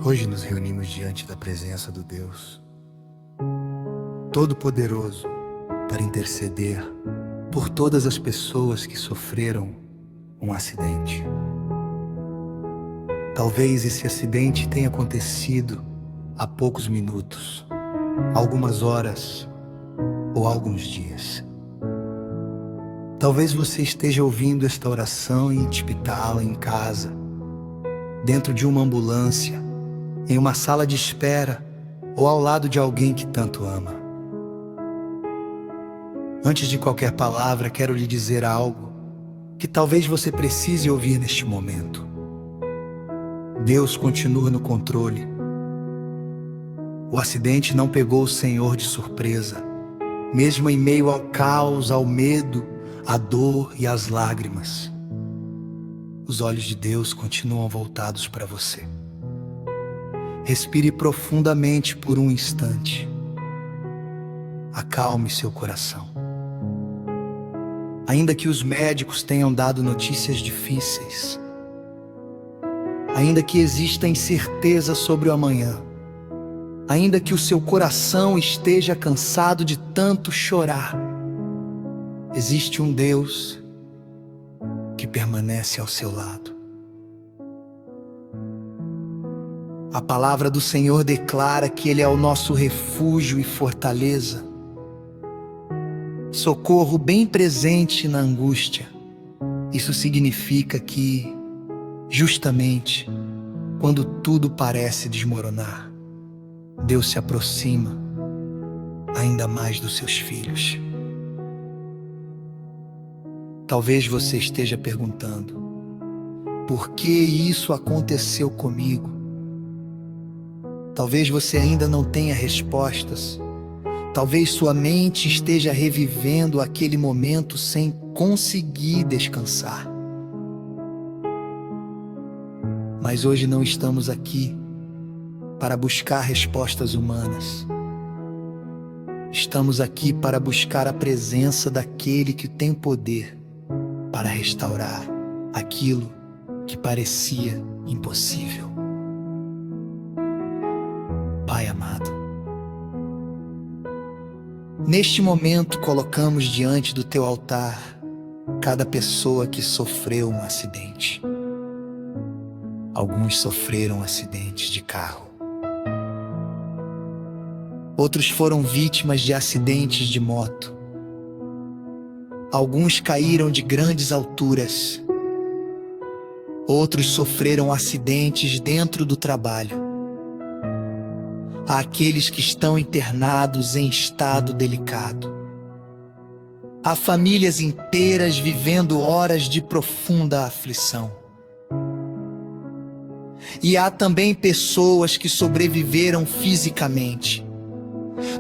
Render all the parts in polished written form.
Hoje nos reunimos diante da presença do Deus Todo-Poderoso para interceder por todas as pessoas que sofreram um acidente. Talvez esse acidente tenha acontecido há poucos minutos, algumas horas ou alguns dias. Talvez você esteja ouvindo esta oração em hospital, em casa, dentro de uma ambulância, em uma sala de espera ou ao lado de alguém que tanto ama. Antes de qualquer palavra, quero lhe dizer algo que talvez você precise ouvir neste momento. Deus continua no controle. O acidente não pegou o Senhor de surpresa, mesmo em meio ao caos, ao medo, à dor e às lágrimas. Os olhos de Deus continuam voltados para você. Respire profundamente por um instante. Acalme seu coração. Ainda que os médicos tenham dado notícias difíceis, ainda que exista incerteza sobre o amanhã, ainda que o seu coração esteja cansado de tanto chorar, existe um Deus que permanece ao seu lado. A palavra do Senhor declara que Ele é o nosso refúgio e fortaleza, socorro bem presente na angústia. Isso significa que, justamente, quando tudo parece desmoronar, Deus se aproxima ainda mais dos seus filhos. Talvez você esteja perguntando: por que isso aconteceu comigo? Talvez você ainda não tenha respostas. Talvez sua mente esteja revivendo aquele momento sem conseguir descansar. Mas hoje não estamos aqui para buscar respostas humanas. Estamos aqui para buscar a presença daquele que tem poder para restaurar aquilo que parecia impossível. Pai amado, neste momento colocamos diante do teu altar cada pessoa que sofreu um acidente. Alguns sofreram acidentes de carro. Outros foram vítimas de acidentes de moto. Alguns caíram de grandes alturas. Outros sofreram acidentes dentro do trabalho. Há aqueles que estão internados em estado delicado. Há famílias inteiras vivendo horas de profunda aflição. E há também pessoas que sobreviveram fisicamente,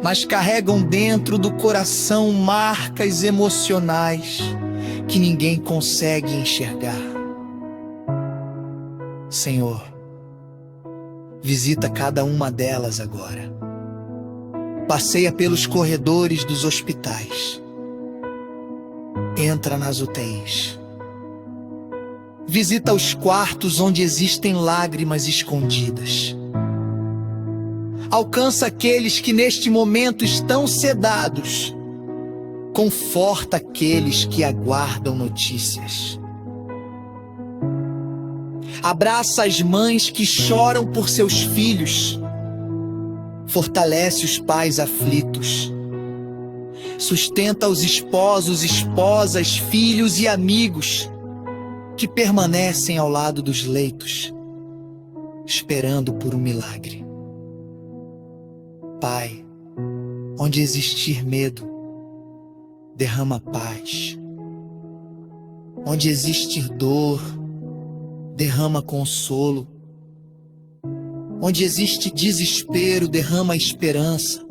mas carregam dentro do coração marcas emocionais que ninguém consegue enxergar. Senhor, visita cada uma delas agora. Passeia pelos corredores dos hospitais. Entra nas UTIs. Visita os quartos onde existem lágrimas escondidas. Alcança aqueles que neste momento estão sedados. Conforta aqueles que aguardam notícias. Abraça as mães que choram por seus filhos. Fortalece os pais aflitos. Sustenta os esposos, esposas, filhos e amigos que permanecem ao lado dos leitos, esperando por um milagre. Pai, onde existir medo, derrama paz. Onde existir dor, derrama consolo. Onde existe desespero, derrama esperança.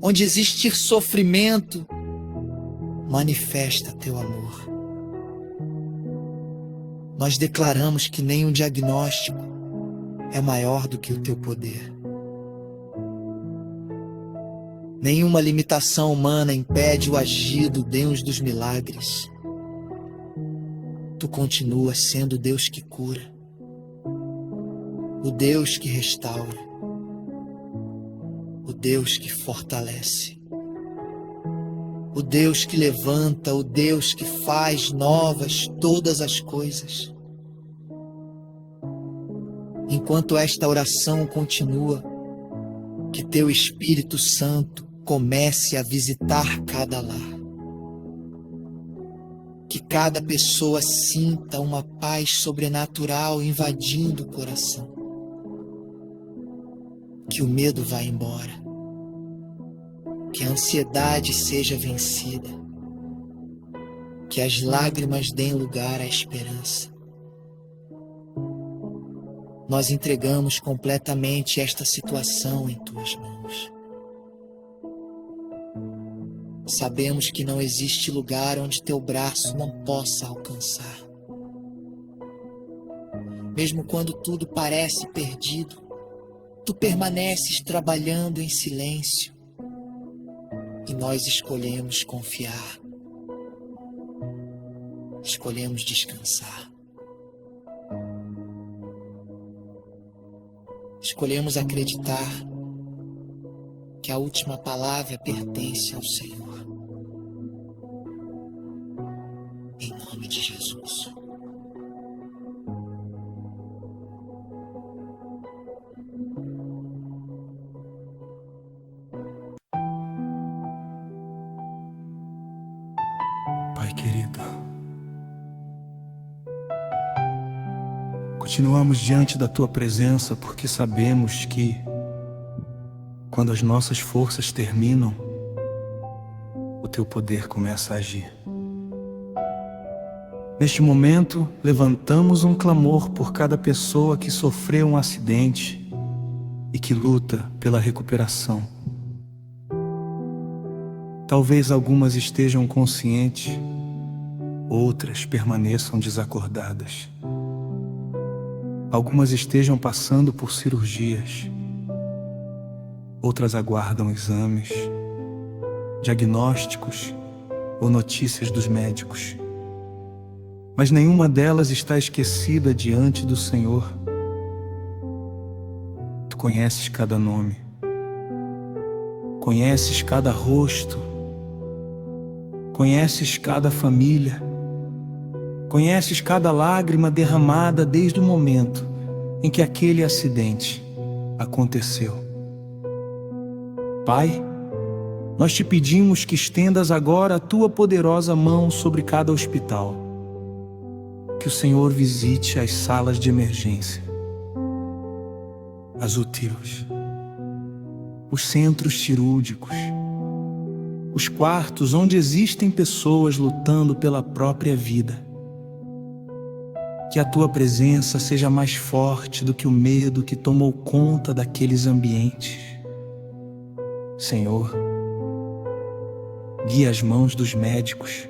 Onde existir sofrimento, manifesta teu amor. Nós declaramos que nenhum diagnóstico é maior do que o teu poder. Nenhuma limitação humana impede o agir do Deus dos milagres. Tu continuas sendo o Deus que cura. o Deus que restaura, o Deus que fortalece, o Deus que levanta, o Deus que faz novas todas as coisas. Enquanto esta oração continua, que teu Espírito Santo comece a visitar cada lar. Que cada pessoa sinta uma paz sobrenatural invadindo o coração. Que o medo vá embora. Que a ansiedade seja vencida. Que as lágrimas deem lugar à esperança. Nós entregamos completamente esta situação em tuas mãos. Sabemos que não existe lugar onde teu braço não possa alcançar. Mesmo quando tudo parece perdido, tu permaneces trabalhando em silêncio e nós escolhemos confiar. Escolhemos descansar. Escolhemos acreditar que a última palavra pertence ao Senhor. Em nome de Jesus. Pai querido, continuamos diante da Tua presença porque sabemos que, quando as nossas forças terminam, o Teu poder começa a agir. Neste momento, levantamos um clamor por cada pessoa que sofreu um acidente e que luta pela recuperação. Talvez algumas estejam conscientes, outras permaneçam desacordadas. Algumas estejam passando por cirurgias, outras aguardam exames, diagnósticos ou notícias dos médicos. Mas nenhuma delas está esquecida diante do Senhor. Tu conheces cada nome, conheces cada rosto, conheces cada família, conheces cada lágrima derramada desde o momento em que aquele acidente aconteceu. Pai, nós te pedimos que estendas agora a tua poderosa mão sobre cada hospital. Que o Senhor visite as salas de emergência, as UTIs, os centros cirúrgicos, os quartos onde existem pessoas lutando pela própria vida. Que a tua presença seja mais forte do que o medo que tomou conta daqueles ambientes. Senhor, guia as mãos dos médicos,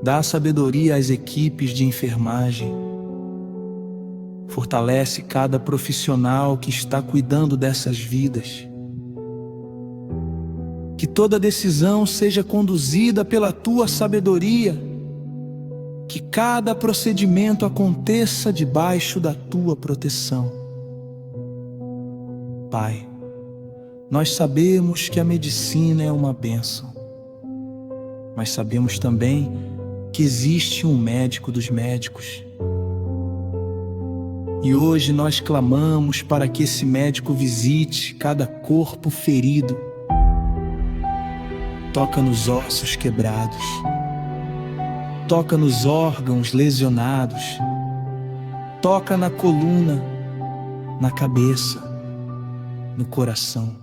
dá sabedoria às equipes de enfermagem, fortalece cada profissional que está cuidando dessas vidas. Que toda decisão seja conduzida pela tua sabedoria, que cada procedimento aconteça debaixo da tua proteção. Pai, nós sabemos que a medicina é uma bênção, mas sabemos também que existe um médico dos médicos. E hoje nós clamamos para que esse médico visite cada corpo ferido, toca nos ossos quebrados, toca nos órgãos lesionados, toca na coluna, na cabeça, no coração,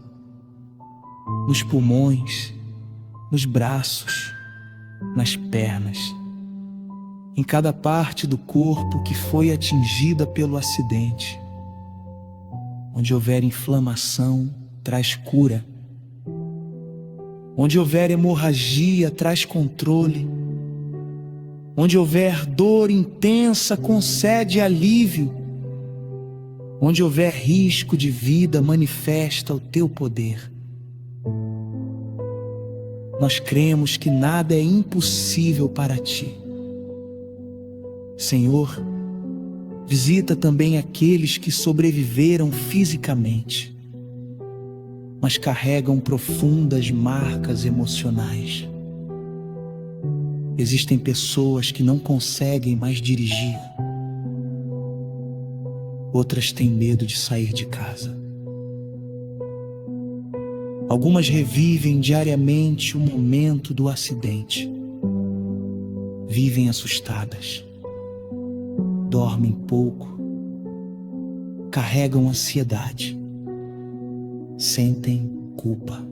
nos pulmões, nos braços, nas pernas, em cada parte do corpo que foi atingida pelo acidente. Onde houver inflamação, traz cura. Onde houver hemorragia, traz controle. Onde houver dor intensa, concede alívio. Onde houver risco de vida, manifesta o teu poder. Nós cremos que nada é impossível para ti. Senhor, Visita também aqueles que sobreviveram fisicamente, mas carregam profundas marcas emocionais. Existem pessoas que não conseguem mais dirigir. Outras têm medo de sair de casa. Algumas revivem diariamente o momento do acidente. Vivem assustadas. Dormem pouco. Carregam ansiedade. Sentem culpa.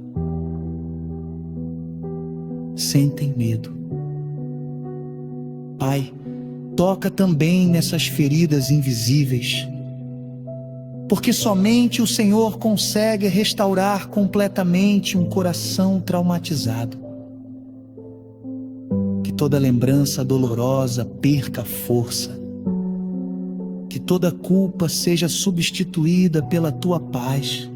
Sentem medo. Pai, toca também nessas feridas invisíveis, porque somente o Senhor consegue restaurar completamente um coração traumatizado. Que toda lembrança dolorosa perca força, que toda culpa seja substituída pela tua paz,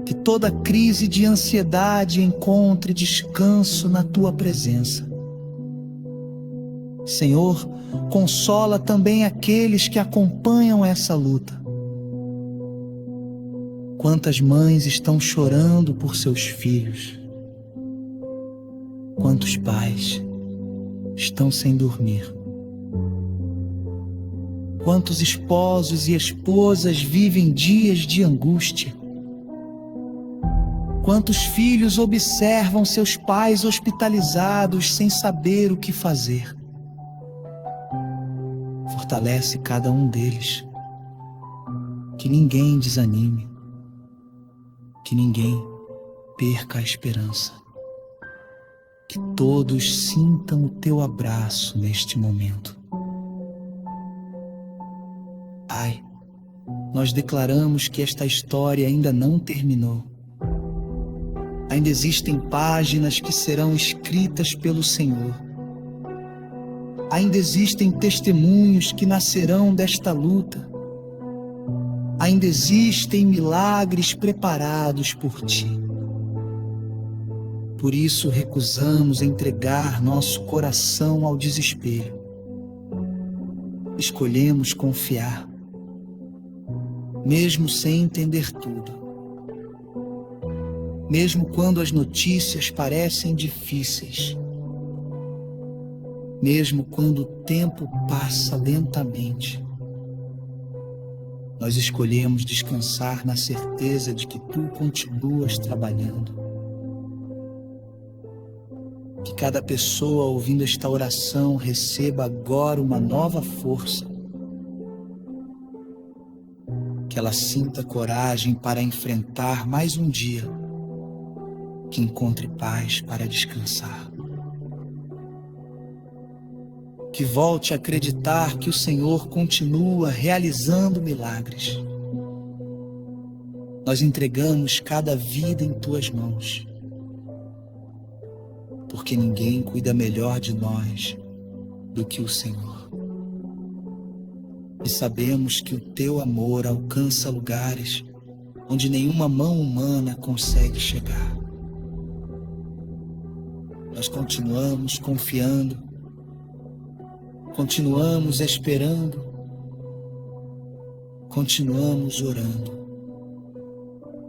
que toda crise de ansiedade encontre descanso na tua presença. Senhor, consola também aqueles que acompanham essa luta. Quantas mães estão chorando por seus filhos? Quantos pais estão sem dormir? Quantos esposos e esposas vivem dias de angústia? Quantos filhos observam seus pais hospitalizados sem saber o que fazer? Fortalece cada um deles. Que ninguém desanime. Que ninguém perca a esperança. Que todos sintam o teu abraço neste momento. Pai, nós declaramos que esta história ainda não terminou. Ainda existem páginas que serão escritas pelo Senhor. Ainda existem testemunhos que nascerão desta luta. Ainda existem milagres preparados por Ti. Por isso recusamos entregar nosso coração ao desespero. Escolhemos confiar, mesmo sem entender tudo. Mesmo quando as notícias parecem difíceis. Mesmo quando o tempo passa lentamente, nós escolhemos descansar na certeza de que Tu continuas trabalhando. Que cada pessoa ouvindo esta oração receba agora uma nova força. Que ela sinta coragem para enfrentar mais um dia. Que encontre paz para descansar. Que volte a acreditar que o Senhor continua realizando milagres. Nós entregamos cada vida em Tuas mãos, porque ninguém cuida melhor de nós do que o Senhor. E sabemos que o Teu amor alcança lugares onde nenhuma mão humana consegue chegar. Nós continuamos confiando, continuamos esperando, continuamos orando,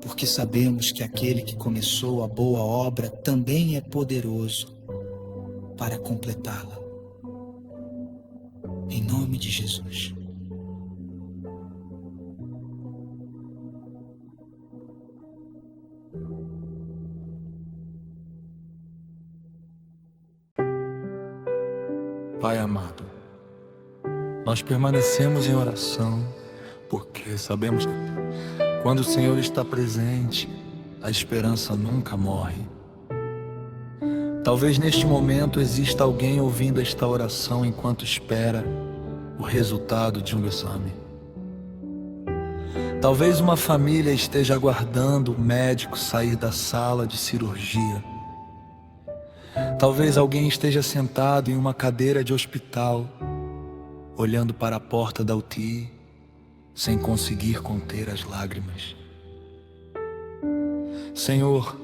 porque sabemos que aquele que começou a boa obra também é poderoso para completá-la. Em nome de Jesus. Pai amado, nós permanecemos em oração porque sabemos que quando o Senhor está presente, a esperança nunca morre. Talvez neste momento exista alguém ouvindo esta oração enquanto espera o resultado de um exame. Talvez uma família esteja aguardando o médico sair da sala de cirurgia. Talvez alguém esteja sentado em uma cadeira de hospital, olhando para a porta da UTI, sem conseguir conter as lágrimas. Senhor,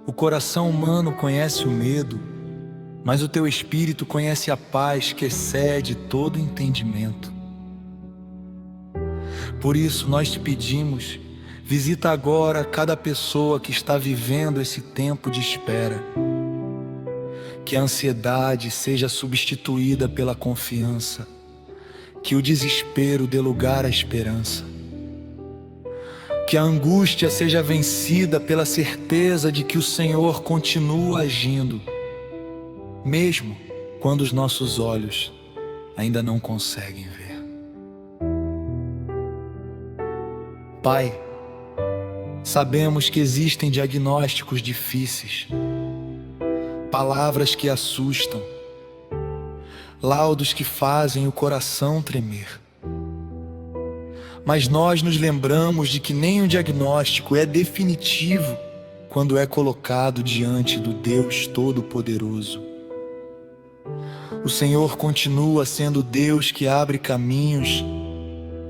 o coração humano conhece o medo, mas o teu Espírito conhece a paz que excede todo entendimento. Por isso nós te pedimos, visita agora cada pessoa que está vivendo esse tempo de espera. Que a ansiedade seja substituída pela confiança, que o desespero dê lugar à esperança. Que a angústia seja vencida pela certeza de que o Senhor continua agindo, mesmo quando os nossos olhos ainda não conseguem ver. Pai, sabemos que existem diagnósticos difíceis, palavras que assustam, laudos que fazem o coração tremer. Mas nós nos lembramos de que nem o diagnóstico é definitivo quando é colocado diante do Deus Todo-Poderoso. O Senhor continua sendo Deus que abre caminhos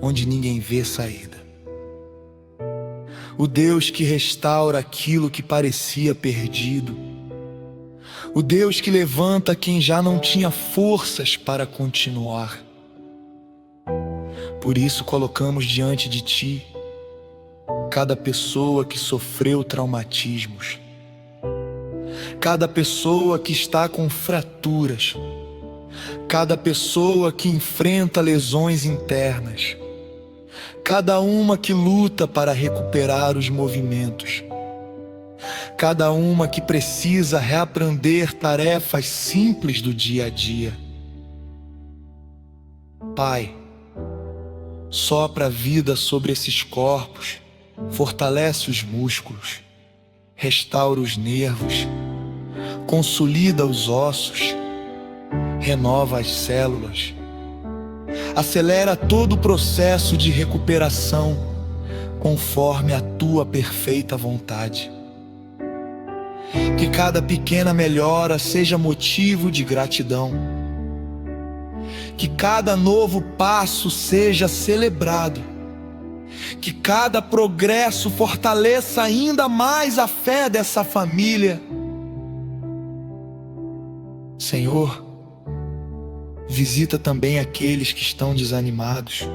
onde ninguém vê saída. O Deus que restaura aquilo que parecia perdido. O Deus que levanta quem já não tinha forças para continuar. Por isso colocamos diante de Ti cada pessoa que sofreu traumatismos, cada pessoa que está com fraturas, cada pessoa que enfrenta lesões internas, cada uma que luta para recuperar os movimentos, cada uma que precisa reaprender tarefas simples do dia a dia. Pai, sopra a vida sobre esses corpos, fortalece os músculos, restaura os nervos, consolida os ossos, renova as células, acelera todo o processo de recuperação conforme a Tua perfeita vontade. Que cada pequena melhora seja motivo de gratidão. Que cada novo passo seja celebrado. Que cada progresso fortaleça ainda mais a fé dessa família. Senhor, visita também aqueles que estão desanimados.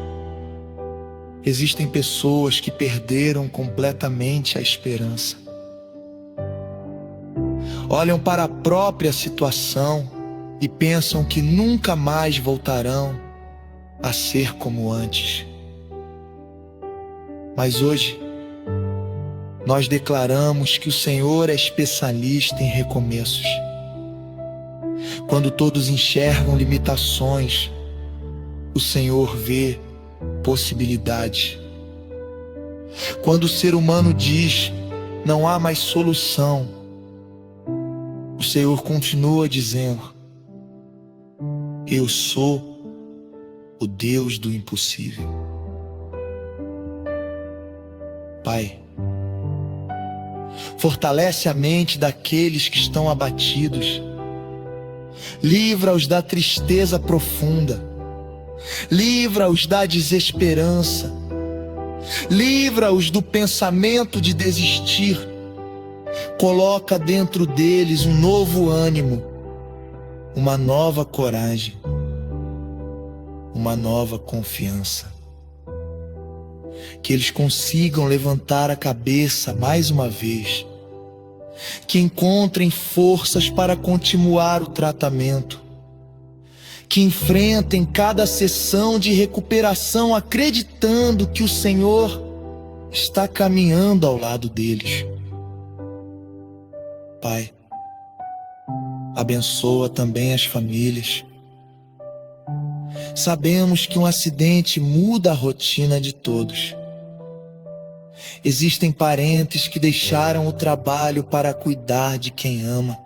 Existem pessoas que perderam completamente a esperança. Olham para a própria situação e pensam que nunca mais voltarão a ser como antes. Mas hoje, nós declaramos que o Senhor é especialista em recomeços. Quando todos enxergam limitações, o Senhor vê possibilidades. Quando o ser humano diz, não há mais solução, o Senhor continua dizendo, eu sou o Deus do impossível. Pai, fortalece a mente daqueles que estão abatidos. Livra-os da tristeza profunda. Livra-os da desesperança. Livra-os do pensamento de desistir. Coloca dentro deles um novo ânimo, uma nova coragem, uma nova confiança. Que eles consigam levantar a cabeça mais uma vez, que encontrem forças para continuar o tratamento, que enfrentem cada sessão de recuperação acreditando que o Senhor está caminhando ao lado deles. Pai, abençoa também as famílias. Sabemos que um acidente muda a rotina de todos. Existem parentes que deixaram o trabalho para cuidar de quem ama.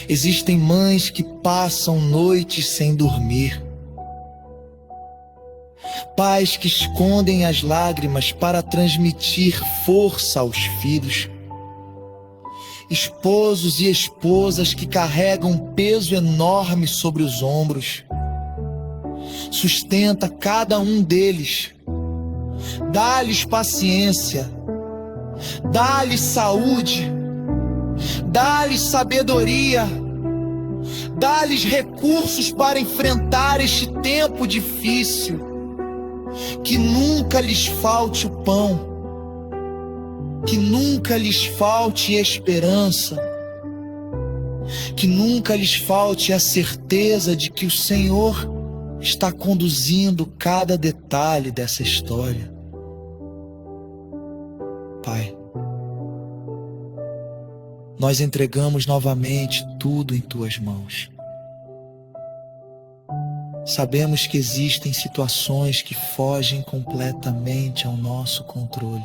Existem mães que passam noites sem dormir. Pais que escondem as lágrimas para transmitir força aos filhos. Esposos e esposas que carregam um peso enorme sobre os ombros. Sustenta cada um deles. Dá-lhes paciência. Dá-lhes saúde. Dá-lhes sabedoria. Dá-lhes recursos para enfrentar este tempo difícil. Que nunca lhes falte o pão, que nunca lhes falte esperança, que nunca lhes falte a certeza de que o Senhor está conduzindo cada detalhe dessa história. Pai, nós entregamos novamente tudo em Tuas mãos. Sabemos que existem situações que fogem completamente ao nosso controle.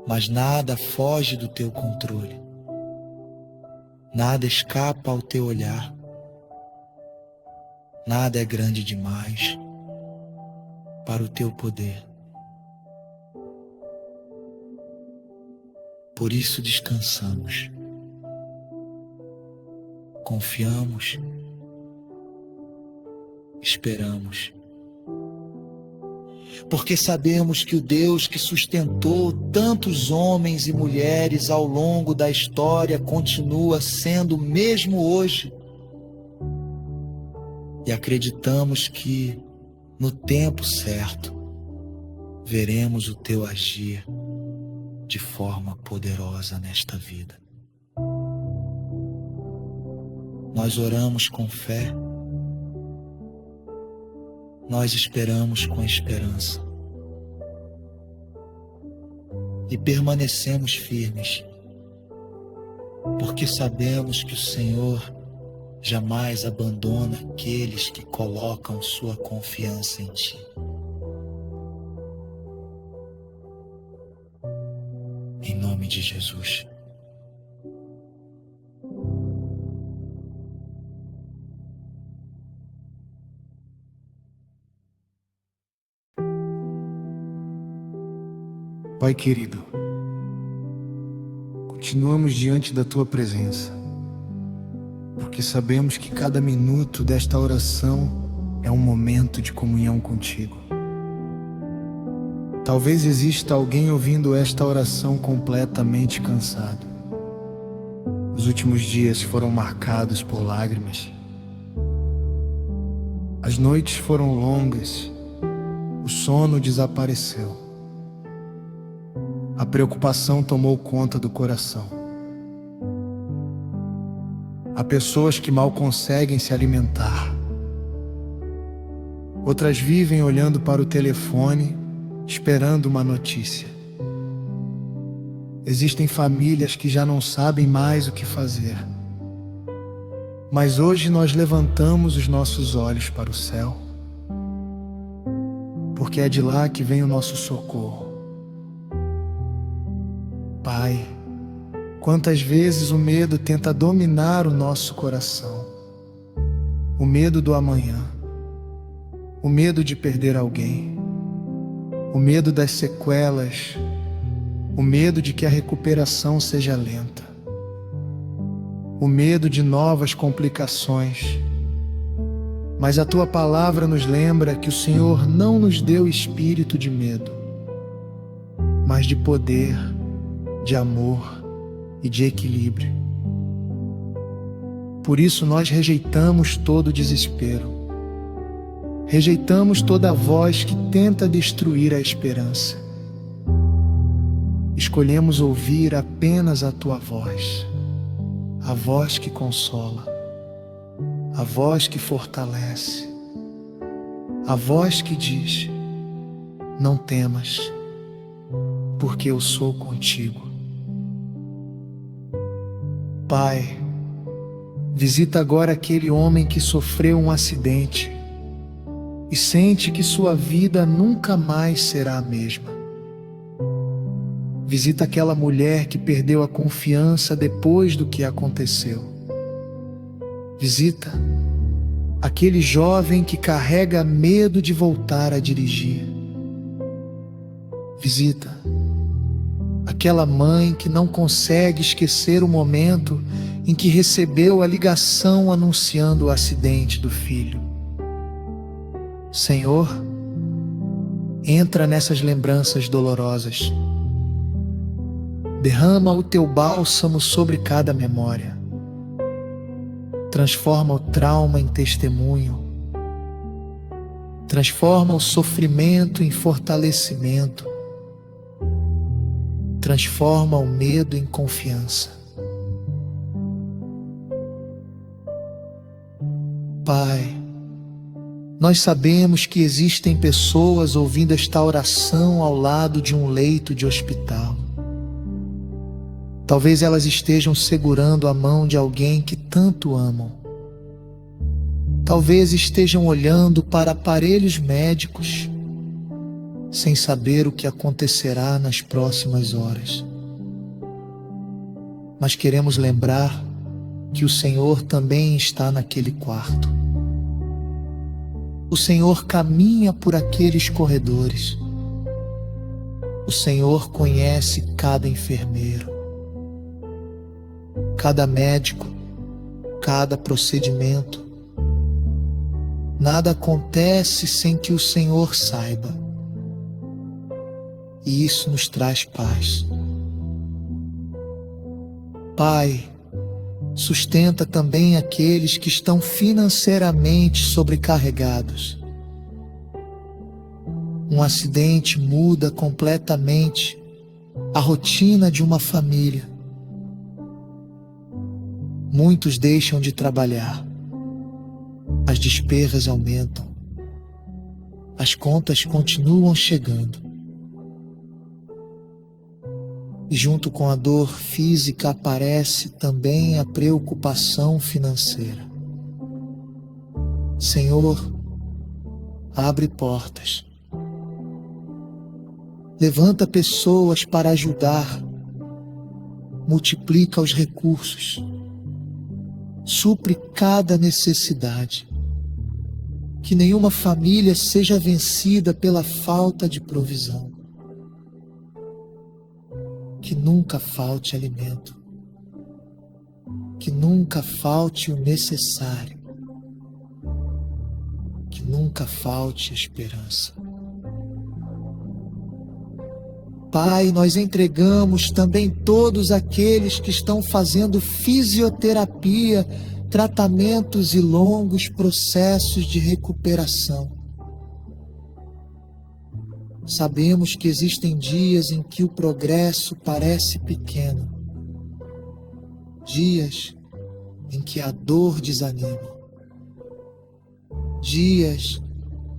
Mas nada foge do Teu controle. Nada escapa ao Teu olhar. Nada é grande demais para o Teu poder. Por isso descansamos. Confiamos, esperamos, porque sabemos que o Deus que sustentou tantos homens e mulheres ao longo da história continua sendo o mesmo hoje. E acreditamos que, no tempo certo, veremos o Teu agir de forma poderosa nesta vida. Nós oramos com fé, nós esperamos com esperança e permanecemos firmes, porque sabemos que o Senhor jamais abandona aqueles que colocam sua confiança em Ti. Em nome de Jesus. Pai querido, continuamos diante da Tua presença, porque sabemos que cada minuto desta oração é um momento de comunhão contigo. Talvez exista alguém ouvindo esta oração completamente cansado. Os últimos dias foram marcados por lágrimas. As noites foram longas, o sono desapareceu. A preocupação tomou conta do coração. Há pessoas que mal conseguem se alimentar. Outras vivem olhando para o telefone, esperando uma notícia. Existem famílias que já não sabem mais o que fazer. Mas hoje nós levantamos os nossos olhos para o céu, porque é de lá que vem o nosso socorro. Pai, quantas vezes o medo tenta dominar o nosso coração. O medo do amanhã, o medo de perder alguém, o medo das sequelas, o medo de que a recuperação seja lenta, o medo de novas complicações. Mas a Tua palavra nos lembra que o Senhor não nos deu espírito de medo, mas de poder, de amor e de equilíbrio. Por isso nós rejeitamos todo desespero. Rejeitamos toda voz que tenta destruir a esperança. Escolhemos ouvir apenas a Tua voz, a voz que consola, a voz que fortalece, a voz que diz: não temas, porque eu sou contigo. Pai, visita agora aquele homem que sofreu um acidente e sente que sua vida nunca mais será a mesma. Visita aquela mulher que perdeu a confiança depois do que aconteceu. Visita aquele jovem que carrega medo de voltar a dirigir. Visita aquela mãe que não consegue esquecer o momento em que recebeu a ligação anunciando o acidente do filho. Senhor, entra nessas lembranças dolorosas. Derrama o teu bálsamo sobre cada memória. Transforma o trauma em testemunho. Transforma o sofrimento em fortalecimento. Transforma o medo em confiança. Pai, nós sabemos que existem pessoas ouvindo esta oração ao lado de um leito de hospital. Talvez elas estejam segurando a mão de alguém que tanto amam. Talvez estejam olhando para aparelhos médicos, sem saber o que acontecerá nas próximas horas. Mas queremos lembrar que o Senhor também está naquele quarto. O Senhor caminha por aqueles corredores. O Senhor conhece cada enfermeiro, cada médico, cada procedimento. Nada acontece sem que o Senhor saiba. E isso nos traz paz. Pai, sustenta também aqueles que estão financeiramente sobrecarregados. Um acidente muda completamente a rotina de uma família. Muitos deixam de trabalhar. As despesas aumentam. As contas continuam chegando. E junto com a dor física aparece também a preocupação financeira. Senhor, abre portas. Levanta pessoas para ajudar. Multiplica os recursos. Supre cada necessidade. Que nenhuma família seja vencida pela falta de provisão. Que nunca falte alimento. Que nunca falte o necessário. Que nunca falte esperança. Pai, nós entregamos também todos aqueles que estão fazendo fisioterapia, tratamentos e longos processos de recuperação. Sabemos que existem dias em que o progresso parece pequeno, dias em que a dor desanima, dias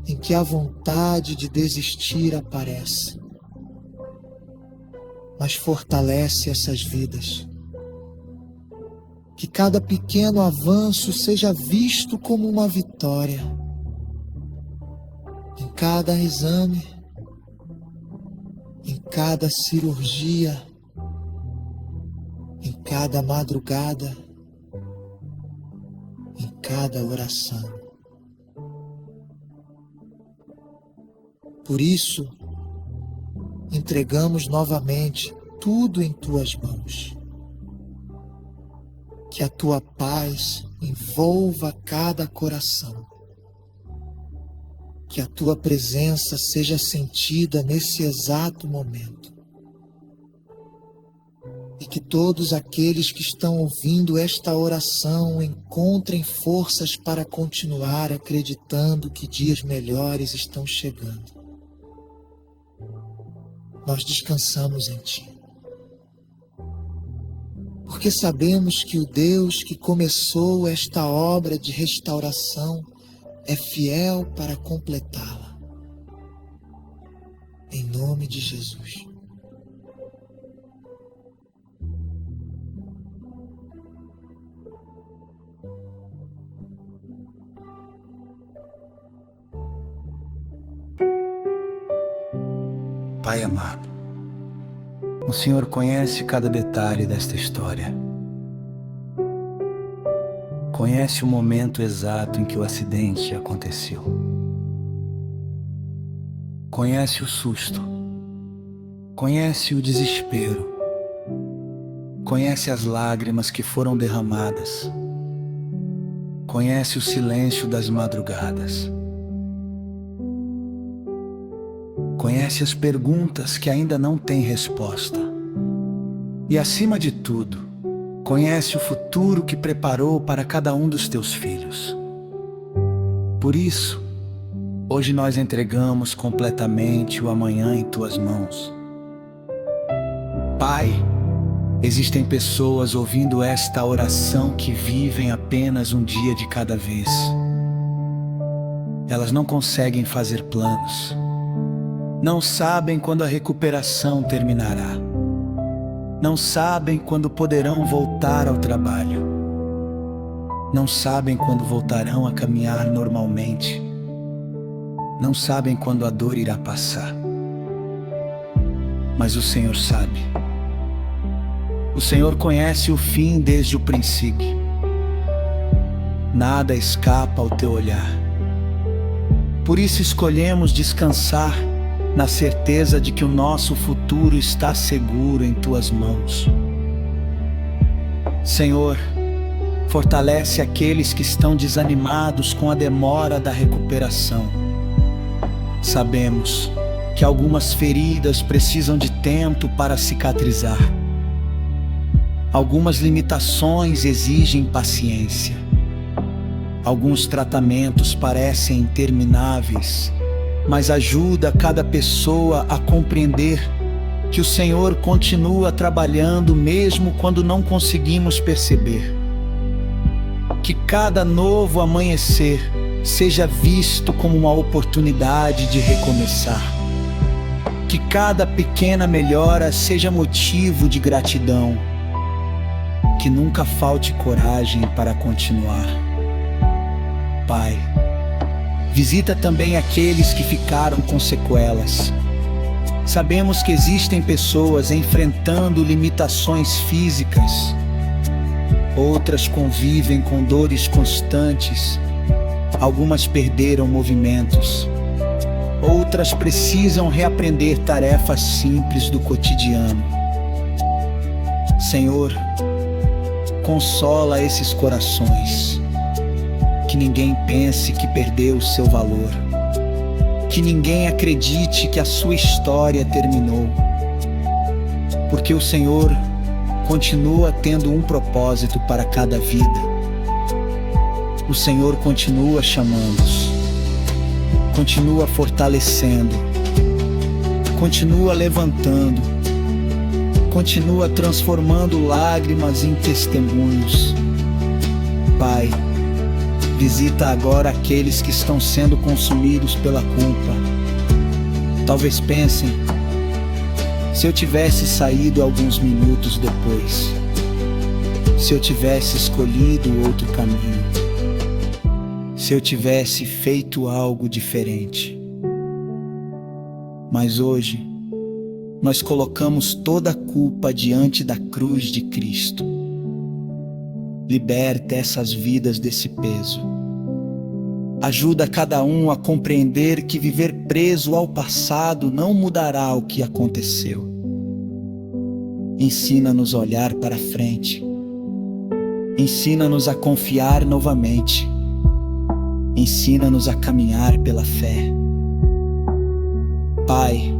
em que a vontade de desistir aparece. Mas fortalece essas vidas. Que cada pequeno avanço seja visto como uma vitória. Em cada exame, em cada cirurgia, em cada madrugada, em cada oração. Por isso, entregamos novamente tudo em tuas mãos. Que a tua paz envolva cada coração. Que a tua presença seja sentida nesse exato momento. E que todos aqueles que estão ouvindo esta oração encontrem forças para continuar acreditando que dias melhores estão chegando. Nós descansamos em Ti. Porque sabemos que o Deus que começou esta obra de restauração é fiel para completá-la. Em nome de Jesus. Pai amado, o Senhor conhece cada detalhe desta história. Conhece o momento exato em que o acidente aconteceu. Conhece o susto. Conhece o desespero. Conhece as lágrimas que foram derramadas. Conhece o silêncio das madrugadas. Conhece as perguntas que ainda não têm resposta. E acima de tudo, conhece o futuro que preparou para cada um dos teus filhos. Por isso, hoje nós entregamos completamente o amanhã em tuas mãos. Pai, existem pessoas ouvindo esta oração que vivem apenas um dia de cada vez. Elas não conseguem fazer planos. Não sabem quando a recuperação terminará. Não sabem quando poderão voltar ao trabalho. Não sabem quando voltarão a caminhar normalmente. Não sabem quando a dor irá passar. Mas o Senhor sabe. O Senhor conhece o fim desde o princípio. Nada escapa ao teu olhar. Por isso escolhemos descansar na certeza de que o nosso futuro está seguro em tuas mãos. Senhor, fortalece aqueles que estão desanimados com a demora da recuperação. Sabemos que algumas feridas precisam de tempo para cicatrizar. Algumas limitações exigem paciência. Alguns tratamentos parecem intermináveis, mas ajuda cada pessoa a compreender que o Senhor continua trabalhando mesmo quando não conseguimos perceber. Que cada novo amanhecer seja visto como uma oportunidade de recomeçar. Que cada pequena melhora seja motivo de gratidão. Que nunca falte coragem para continuar. Pai, visita também aqueles que ficaram com sequelas. Sabemos que existem pessoas enfrentando limitações físicas. Outras convivem com dores constantes. Algumas perderam movimentos. Outras precisam reaprender tarefas simples do cotidiano. Senhor, consola esses corações. Que ninguém pense que perdeu o seu valor. Que ninguém acredite que a sua história terminou. Porque o Senhor continua tendo um propósito para cada vida. O Senhor continua chamando-os. Continua fortalecendo. Continua levantando. Continua transformando lágrimas em testemunhos. Pai, visita agora aqueles que estão sendo consumidos pela culpa. Talvez pensem, se eu tivesse saído alguns minutos depois, se eu tivesse escolhido outro caminho, se eu tivesse feito algo diferente. Mas hoje, nós colocamos toda a culpa diante da cruz de Cristo. Liberta essas vidas desse peso. Ajuda cada um a compreender que viver preso ao passado não mudará o que aconteceu. Ensina-nos a olhar para frente. Ensina-nos a confiar novamente. Ensina-nos a caminhar pela fé. Pai,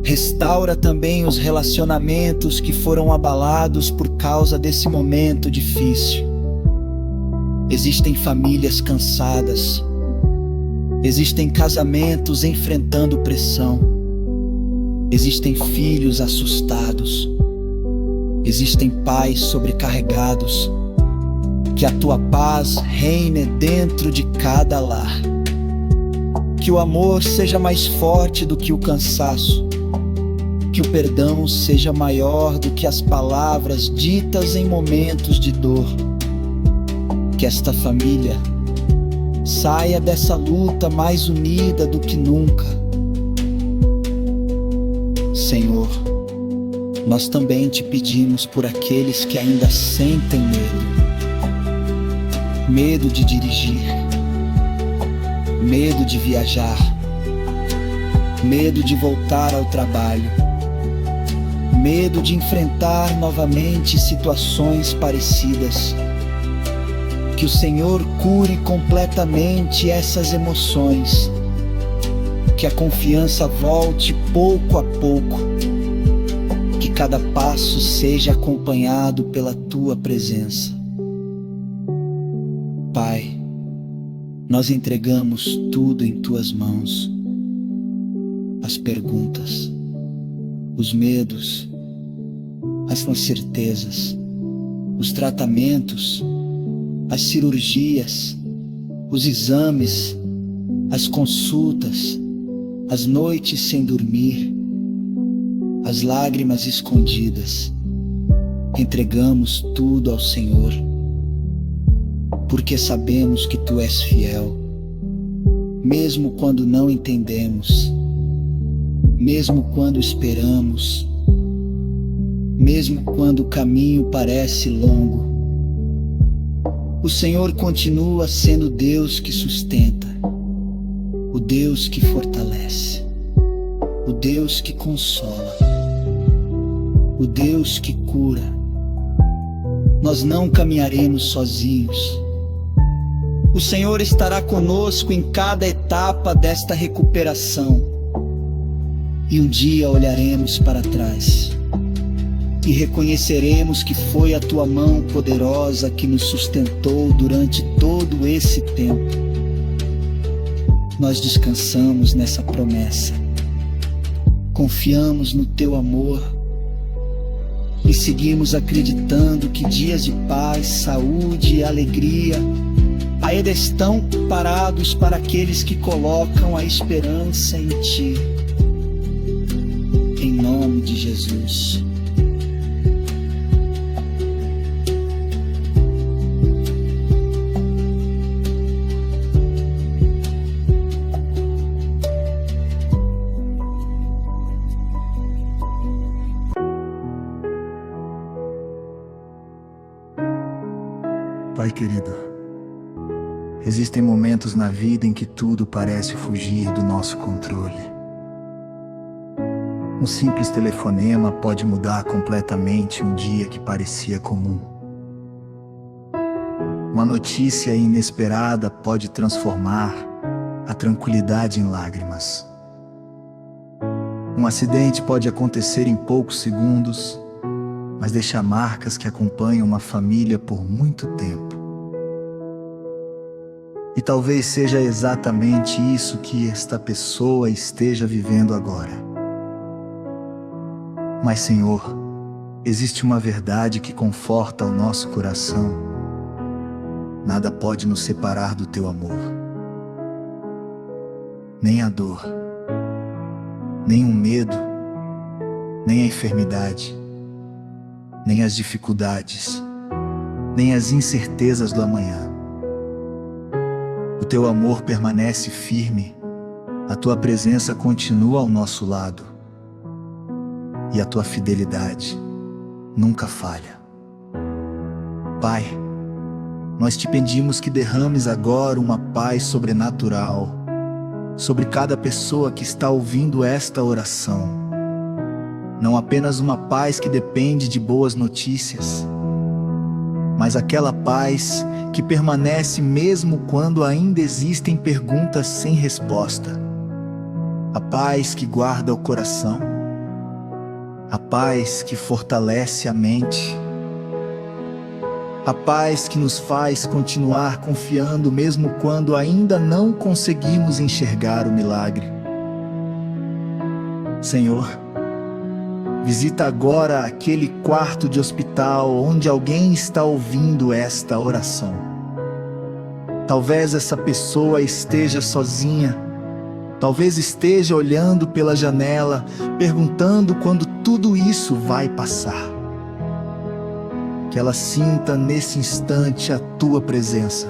restaura também os relacionamentos que foram abalados por causa desse momento difícil. Existem famílias cansadas. Existem casamentos enfrentando pressão. Existem filhos assustados. Existem pais sobrecarregados. Que a tua paz reine dentro de cada lar. Que o amor seja mais forte do que o cansaço. Que o perdão seja maior do que as palavras ditas em momentos de dor. Que esta família saia dessa luta mais unida do que nunca. Senhor, nós também te pedimos por aqueles que ainda sentem medo. Medo de dirigir, medo de viajar, medo de voltar ao trabalho, medo de enfrentar novamente situações parecidas. Que o Senhor cure completamente essas emoções, que a confiança volte pouco a pouco, que cada passo seja acompanhado pela Tua presença. Pai, nós entregamos tudo em Tuas mãos. As perguntas, os medos, as incertezas, os tratamentos, as cirurgias, os exames, as consultas, as noites sem dormir, as lágrimas escondidas. Entregamos tudo ao Senhor, porque sabemos que Tu és fiel, mesmo quando não entendemos, mesmo quando esperamos, mesmo quando o caminho parece longo. O Senhor continua sendo o Deus que sustenta, o Deus que fortalece, o Deus que consola, o Deus que cura. Nós não caminharemos sozinhos. O Senhor estará conosco em cada etapa desta recuperação. E um dia olharemos para trás e reconheceremos que foi a Tua mão poderosa que nos sustentou durante todo esse tempo. Nós descansamos nessa promessa, confiamos no Teu amor e seguimos acreditando que dias de paz, saúde e alegria ainda estão parados para aqueles que colocam a esperança em Ti. Em nome de Jesus. Pai querido, existem momentos na vida em que tudo parece fugir do nosso controle. Um simples telefonema pode mudar completamente um dia que parecia comum. Uma notícia inesperada pode transformar a tranquilidade em lágrimas. Um acidente pode acontecer em poucos segundos, mas deixa marcas que acompanham uma família por muito tempo. E talvez seja exatamente isso que esta pessoa esteja vivendo agora. Mas, Senhor, existe uma verdade que conforta o nosso coração. Nada pode nos separar do Teu amor. Nem a dor, nem o medo, nem a enfermidade, nem as dificuldades, nem as incertezas do amanhã. O Teu amor permanece firme, a Tua presença continua ao nosso lado e a Tua fidelidade nunca falha. Pai, nós Te pedimos que derrames agora uma paz sobrenatural sobre cada pessoa que está ouvindo esta oração. Não apenas uma paz que depende de boas notícias, mas aquela paz que permanece mesmo quando ainda existem perguntas sem resposta. A paz que guarda o coração, a paz que fortalece a mente, a paz que nos faz continuar confiando mesmo quando ainda não conseguimos enxergar o milagre. Senhor, visita agora aquele quarto de hospital onde alguém está ouvindo esta oração. Talvez essa pessoa esteja sozinha, talvez esteja olhando pela janela, perguntando quando tudo isso vai passar. Que ela sinta nesse instante a Tua presença,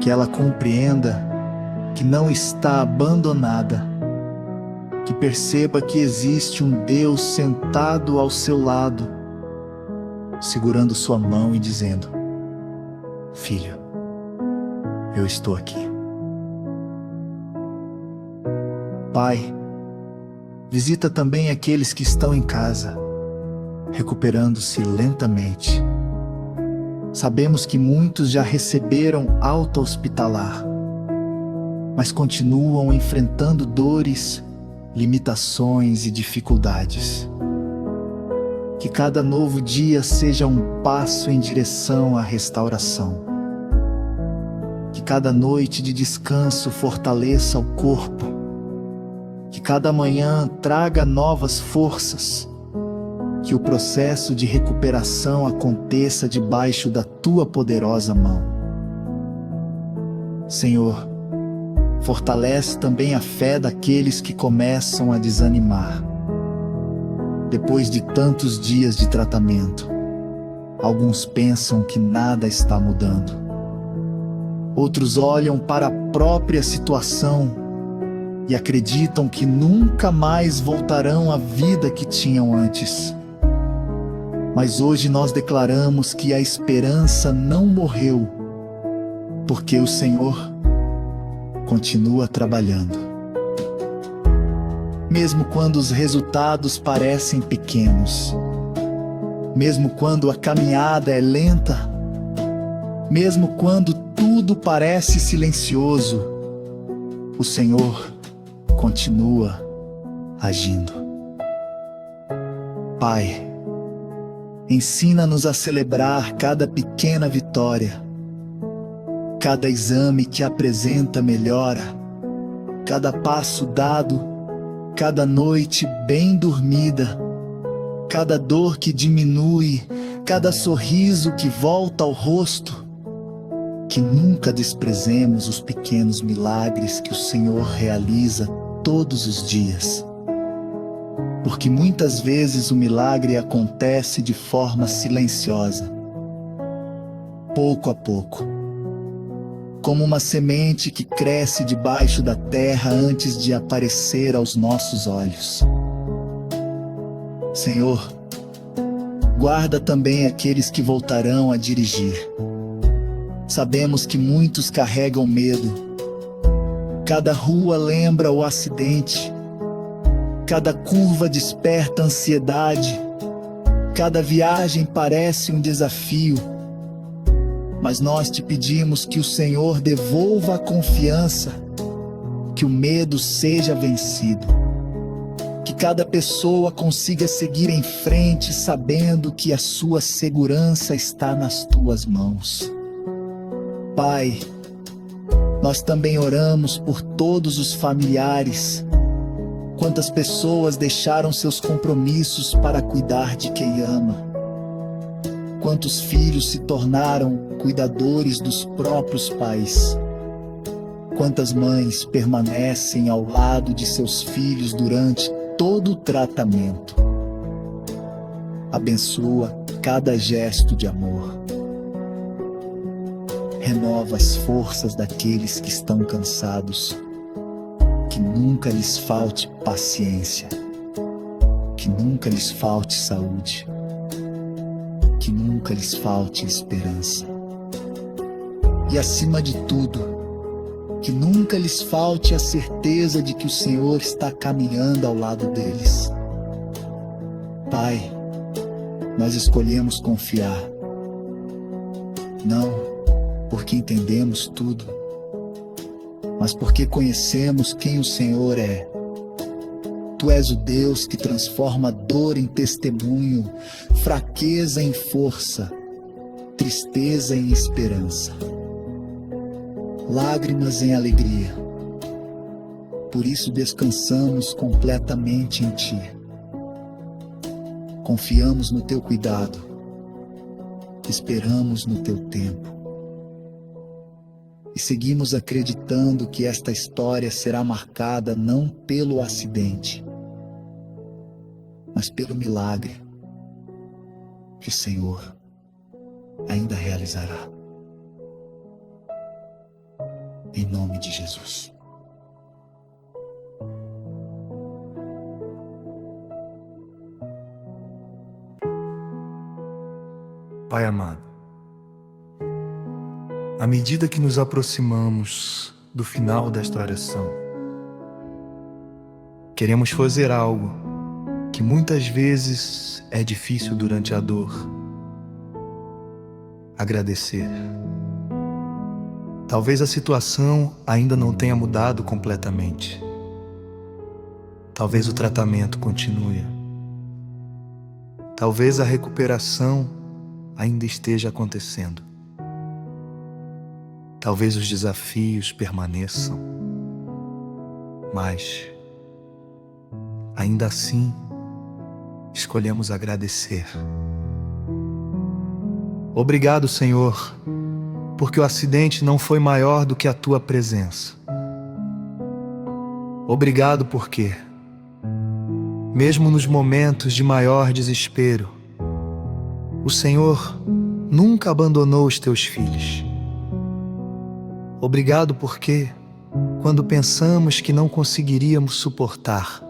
que ela compreenda que não está abandonada, que perceba que existe um Deus sentado ao seu lado, segurando sua mão e dizendo: Filho, eu estou aqui. Pai, visita também aqueles que estão em casa, recuperando-se lentamente. Sabemos que muitos já receberam alta hospitalar, mas continuam enfrentando dores, limitações e dificuldades. Que cada novo dia seja um passo em direção à restauração. Que cada noite de descanso fortaleça o corpo. Que cada manhã traga novas forças. Que o processo de recuperação aconteça debaixo da tua poderosa mão. Senhor, fortalece também a fé daqueles que começam a desanimar. Depois de tantos dias de tratamento, alguns pensam que nada está mudando. Outros olham para a própria situação e acreditam que nunca mais voltarão à vida que tinham antes. Mas hoje nós declaramos que a esperança não morreu, porque o Senhor continua trabalhando. Mesmo quando os resultados parecem pequenos, mesmo quando a caminhada é lenta, mesmo quando tudo parece silencioso, o Senhor continua agindo. Pai, ensina-nos a celebrar cada pequena vitória, cada exame que apresenta melhora, cada passo dado, cada noite bem dormida, cada dor que diminui, cada sorriso que volta ao rosto. Que nunca desprezemos os pequenos milagres que o Senhor realiza todos os dias. Porque muitas vezes o milagre acontece de forma silenciosa, pouco a pouco, como uma semente que cresce debaixo da terra antes de aparecer aos nossos olhos. Senhor, guarda também aqueles que voltarão a dirigir. Sabemos que muitos carregam medo. Cada rua lembra o acidente. Cada curva desperta ansiedade. Cada viagem parece um desafio. Mas nós te pedimos que o Senhor devolva a confiança, que o medo seja vencido, que cada pessoa consiga seguir em frente sabendo que a sua segurança está nas tuas mãos. Pai, nós também oramos por todos os familiares. Quantas pessoas deixaram seus compromissos para cuidar de quem ama? Quantos filhos se tornaram cuidadores dos próprios pais? Quantas mães permanecem ao lado de seus filhos durante todo o tratamento? Abençoa cada gesto de amor. Renova as forças daqueles que estão cansados. Que nunca lhes falte paciência. Que nunca lhes falte saúde. Que nunca lhes falte esperança. E acima de tudo, que nunca lhes falte a certeza de que o Senhor está caminhando ao lado deles. Pai, nós escolhemos confiar. Não porque entendemos tudo, mas porque conhecemos quem o Senhor é. Tu és o Deus que transforma dor em testemunho, fraqueza em força, tristeza em esperança, lágrimas em alegria. Por isso descansamos completamente em Ti. Confiamos no Teu cuidado, esperamos no Teu tempo. E seguimos acreditando que esta história será marcada não pelo acidente, mas pelo milagre que o Senhor ainda realizará. Em nome de Jesus. Pai amado, à medida que nos aproximamos do final desta oração, queremos fazer algo que muitas vezes é difícil durante a dor: agradecer. Talvez a situação ainda não tenha mudado completamente. Talvez o tratamento continue. Talvez a recuperação ainda esteja acontecendo. Talvez os desafios permaneçam, mas ainda assim escolhemos agradecer. Obrigado, Senhor, porque o acidente não foi maior do que a Tua presença. Obrigado porque, mesmo nos momentos de maior desespero, o Senhor nunca abandonou os Teus filhos. Obrigado porque, quando pensamos que não conseguiríamos suportar,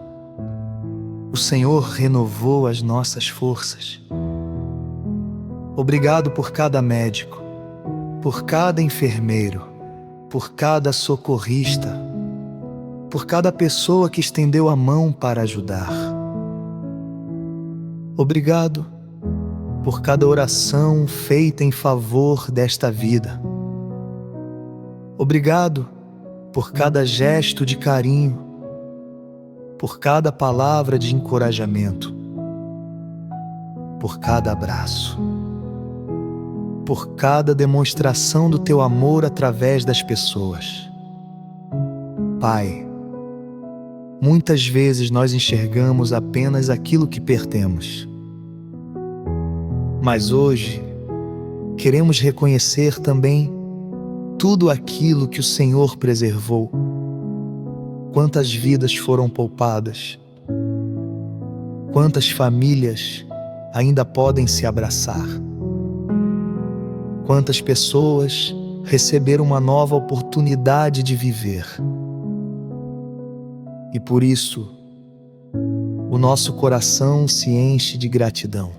o Senhor renovou as nossas forças. Obrigado por cada médico, por cada enfermeiro, por cada socorrista, por cada pessoa que estendeu a mão para ajudar. Obrigado por cada oração feita em favor desta vida. Obrigado por cada gesto de carinho, por cada palavra de encorajamento, por cada abraço, por cada demonstração do Teu amor através das pessoas. Pai, muitas vezes nós enxergamos apenas aquilo que perdemos. Mas hoje, queremos reconhecer também tudo aquilo que o Senhor preservou. Quantas vidas foram poupadas? Quantas famílias ainda podem se abraçar? Quantas pessoas receberam uma nova oportunidade de viver? E por isso, o nosso coração se enche de gratidão.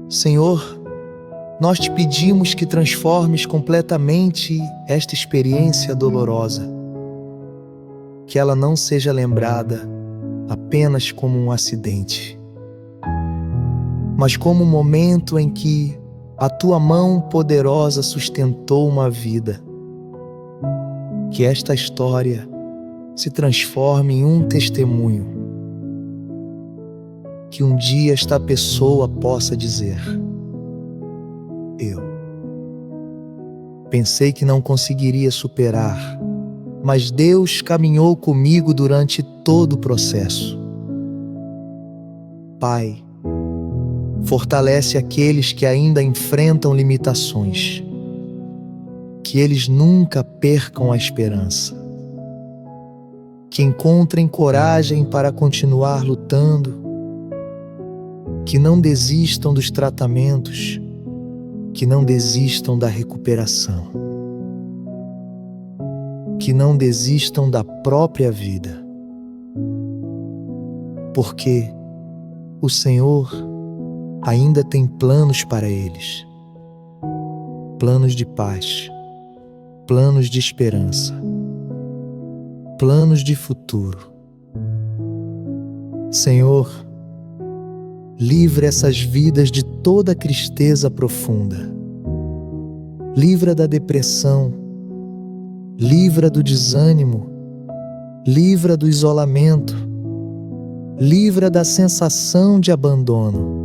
Senhor, nós te pedimos que transformes completamente esta experiência dolorosa, que ela não seja lembrada apenas como um acidente, mas como um momento em que a Tua mão poderosa sustentou uma vida. Que esta história se transforme em um testemunho, que um dia esta pessoa possa dizer: eu pensei que não conseguiria superar, mas Deus caminhou comigo durante todo o processo. Pai, fortalece aqueles que ainda enfrentam limitações, que eles nunca percam a esperança, que encontrem coragem para continuar lutando, que não desistam dos tratamentos, que não desistam da recuperação, que não desistam da própria vida, porque o Senhor ainda tem planos para eles, planos de paz, planos de esperança, planos de futuro. Senhor, livra essas vidas de toda tristeza profunda. Livra da depressão, livra do desânimo, livra do isolamento, livra da sensação de abandono.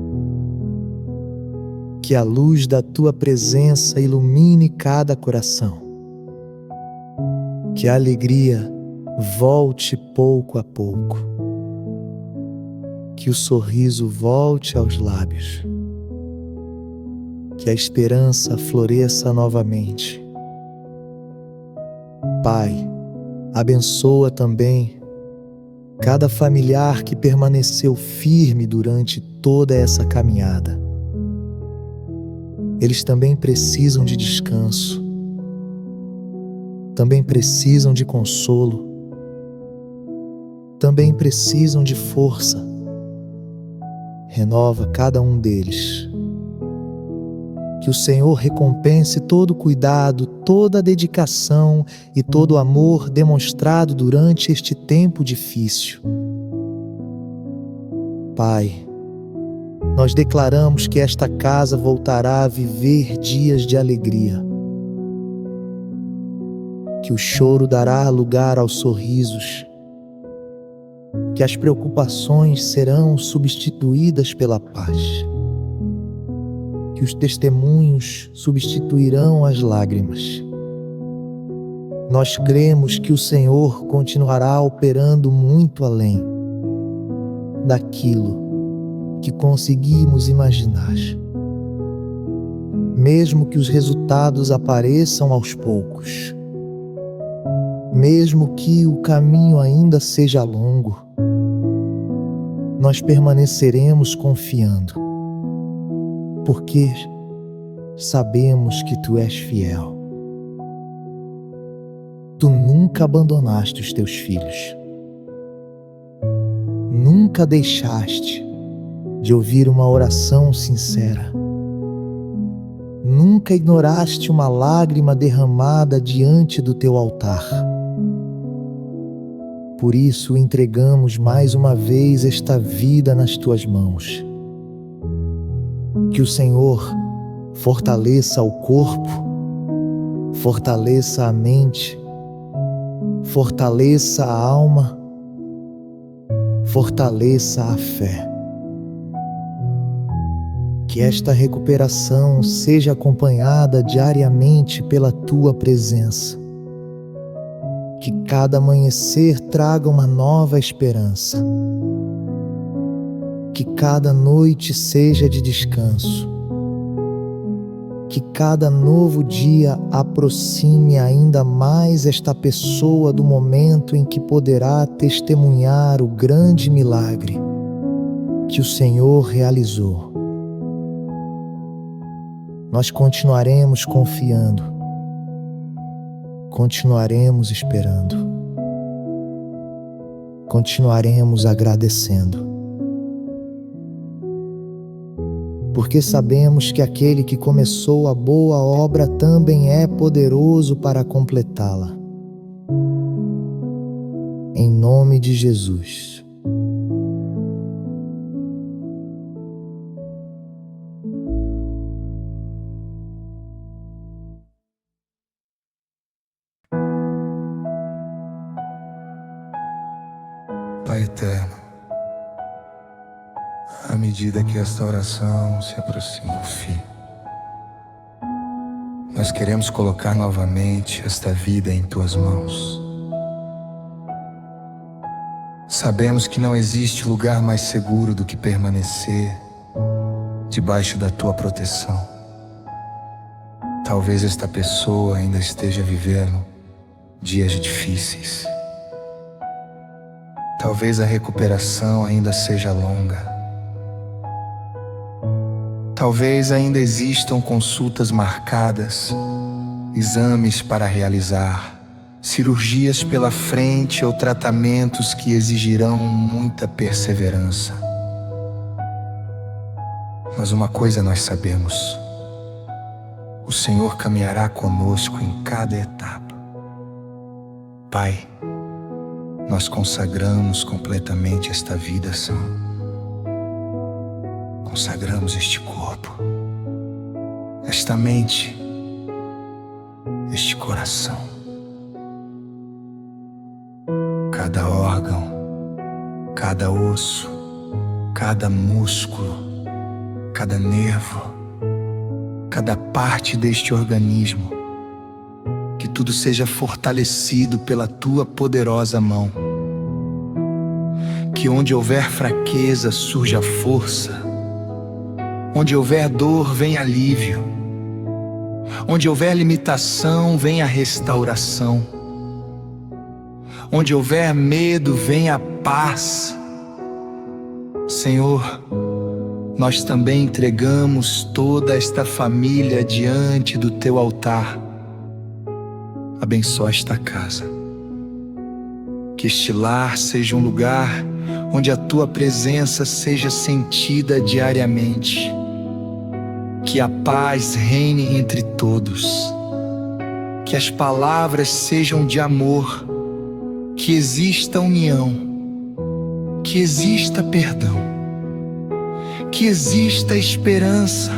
Que a luz da Tua presença ilumine cada coração. Que a alegria volte pouco a pouco. Que o sorriso volte aos lábios. Que a esperança floresça novamente. Pai, abençoa também cada familiar que permaneceu firme durante toda essa caminhada. Eles também precisam de descanso, também precisam de consolo, também precisam de força. Renova cada um deles. Que o Senhor recompense todo o cuidado, toda a dedicação e todo o amor demonstrado durante este tempo difícil. Pai, nós declaramos que esta casa voltará a viver dias de alegria. Que o choro dará lugar aos sorrisos. que as preocupações serão substituídas pela paz, que os testemunhos substituirão as lágrimas. Nós cremos que o Senhor continuará operando muito além daquilo que conseguimos imaginar. Mesmo que os resultados apareçam aos poucos, mesmo que o caminho ainda seja longo, nós permaneceremos confiando, porque sabemos que Tu és fiel. Tu nunca abandonaste os Teus filhos. Nunca deixaste de ouvir uma oração sincera. Nunca ignoraste uma lágrima derramada diante do Teu altar. Por isso entregamos mais uma vez esta vida nas Tuas mãos. Que o Senhor fortaleça o corpo, fortaleça a mente, fortaleça a alma, fortaleça a fé. Que esta recuperação seja acompanhada diariamente pela Tua presença. Que cada amanhecer traga uma nova esperança. Que cada noite seja de descanso. Que cada novo dia aproxime ainda mais esta pessoa do momento em que poderá testemunhar o grande milagre que o Senhor realizou. Nós continuaremos confiando, continuaremos esperando, continuaremos agradecendo. Porque sabemos que aquele que começou a boa obra também é poderoso para completá-la. Em nome de Jesus. Pai eterno, à medida que esta oração se aproxima ao fim, nós queremos colocar novamente esta vida em Tuas mãos. Sabemos que não existe lugar mais seguro do que permanecer debaixo da Tua proteção. Talvez esta pessoa ainda esteja vivendo dias difíceis. Talvez a recuperação ainda seja longa. Talvez ainda existam consultas marcadas, exames para realizar, cirurgias pela frente ou tratamentos que exigirão muita perseverança. Mas uma coisa nós sabemos: o Senhor caminhará conosco em cada etapa. Pai, nós consagramos completamente esta vida, Senhor. Consagramos este corpo, esta mente, este coração, cada órgão, cada osso, cada músculo, cada nervo, cada parte deste organismo. Que tudo seja fortalecido pela Tua poderosa mão. Que onde houver fraqueza surja força. Onde houver dor venha alívio. Onde houver limitação venha restauração. Onde houver medo venha paz. Senhor, nós também entregamos toda esta família diante do Teu altar. Abençoa esta casa. Que este lar seja um lugar onde a Tua presença seja sentida diariamente. Que a paz reine entre todos. Que as palavras sejam de amor. Que exista união. Que exista perdão. Que exista esperança.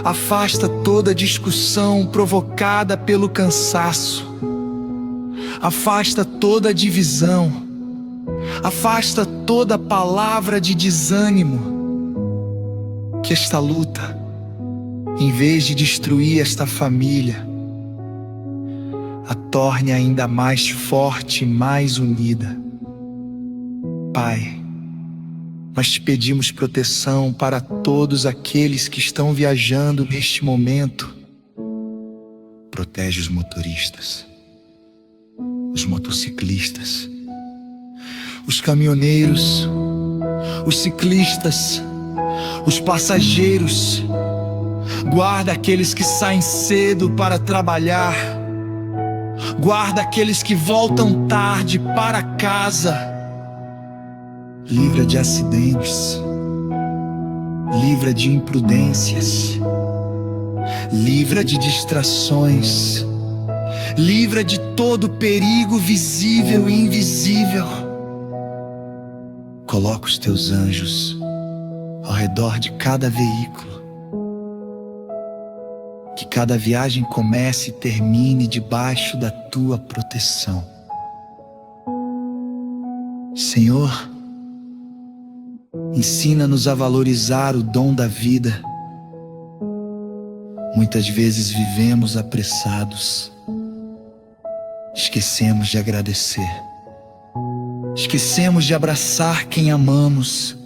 Afasta toda discussão provocada pelo cansaço. Afasta toda divisão. Afasta toda palavra de desânimo. Que esta luta, em vez de destruir esta família, a torne ainda mais forte e mais unida. Pai, nós te pedimos proteção para todos aqueles que estão viajando neste momento. Protege os motoristas, os motociclistas, os caminhoneiros, os ciclistas, os passageiros. Guarda aqueles que saem cedo para trabalhar. Guarda aqueles que voltam tarde para casa. Livra de acidentes. Livra de imprudências. Livra de distrações. Livra de todo perigo visível e invisível. Coloca os teus anjos ao redor de cada veículo. Que cada viagem comece e termine debaixo da tua proteção. Senhor, ensina-nos a valorizar o dom da vida. Muitas vezes vivemos apressados. Esquecemos de agradecer. Esquecemos de abraçar quem amamos.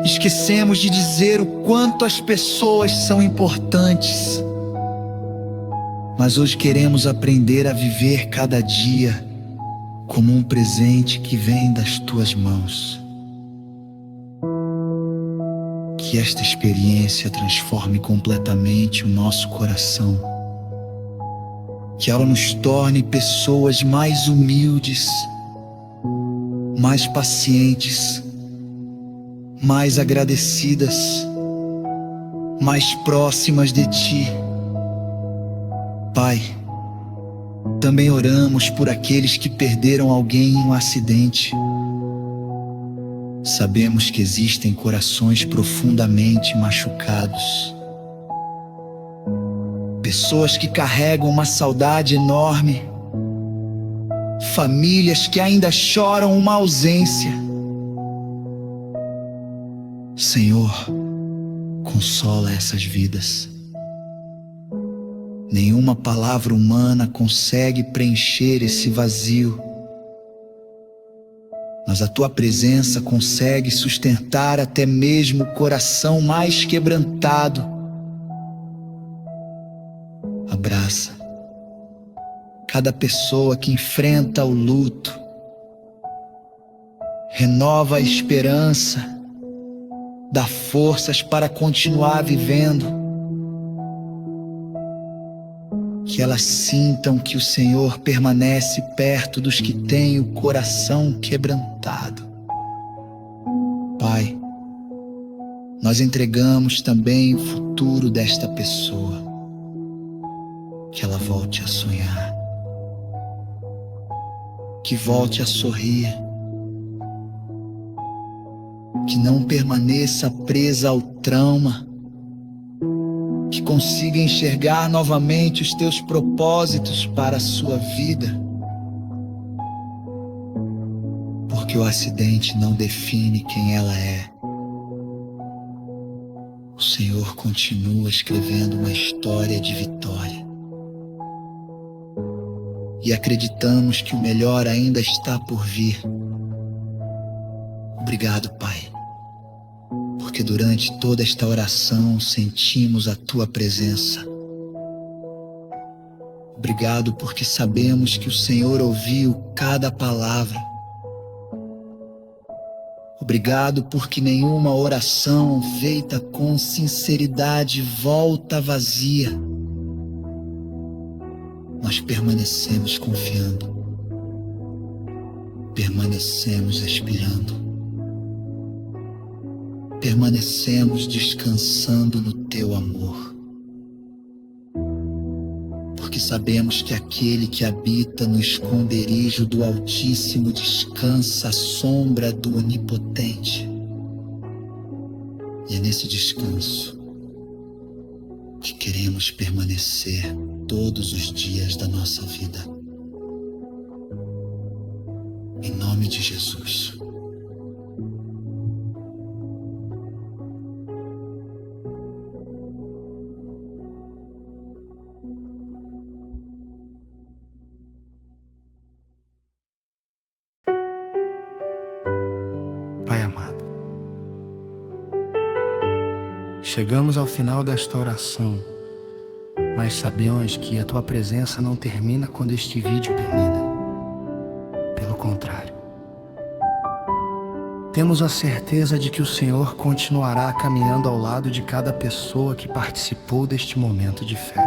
Esquecemos de dizer o quanto as pessoas são importantes. Mas hoje queremos aprender a viver cada dia como um presente que vem das tuas mãos. Que esta experiência transforme completamente o nosso coração. Que ela nos torne pessoas mais humildes, mais pacientes, mais agradecidas, mais próximas de Ti. Pai, também oramos por aqueles que perderam alguém em um acidente. Sabemos que existem corações profundamente machucados. Pessoas que carregam uma saudade enorme. Famílias que ainda choram uma ausência. Senhor, consola essas vidas. Nenhuma palavra humana consegue preencher esse vazio. Mas a Tua presença consegue sustentar até mesmo o coração mais quebrantado. Abraça cada pessoa que enfrenta o luto. Renova a esperança. Dá forças para continuar vivendo. Que elas sintam que o Senhor permanece perto dos que têm o coração quebrantado. Pai, nós entregamos também o futuro desta pessoa. Que ela volte a sonhar. Que volte a sorrir. Que não permaneça presa ao trauma. Que consiga enxergar novamente os teus propósitos para a sua vida. Porque o acidente não define quem ela é. O Senhor continua escrevendo uma história de vitória. E acreditamos que o melhor ainda está por vir. Obrigado, Pai. Porque durante toda esta oração sentimos a Tua presença. Obrigado porque sabemos que o Senhor ouviu cada palavra. Obrigado porque nenhuma oração feita com sinceridade volta vazia. Nós permanecemos confiando. Permanecemos esperando. Permanecemos descansando no Teu amor. Porque sabemos que aquele que habita no esconderijo do Altíssimo descansa à sombra do Onipotente. E é nesse descanso que queremos permanecer todos os dias da nossa vida. Em nome nome de Jesus. Pai amado, chegamos ao final desta oração, mas sabemos que a Tua presença não termina quando este vídeo termina. Pelo contrário, temos a certeza de que o Senhor continuará caminhando ao lado de cada pessoa que participou deste momento de fé.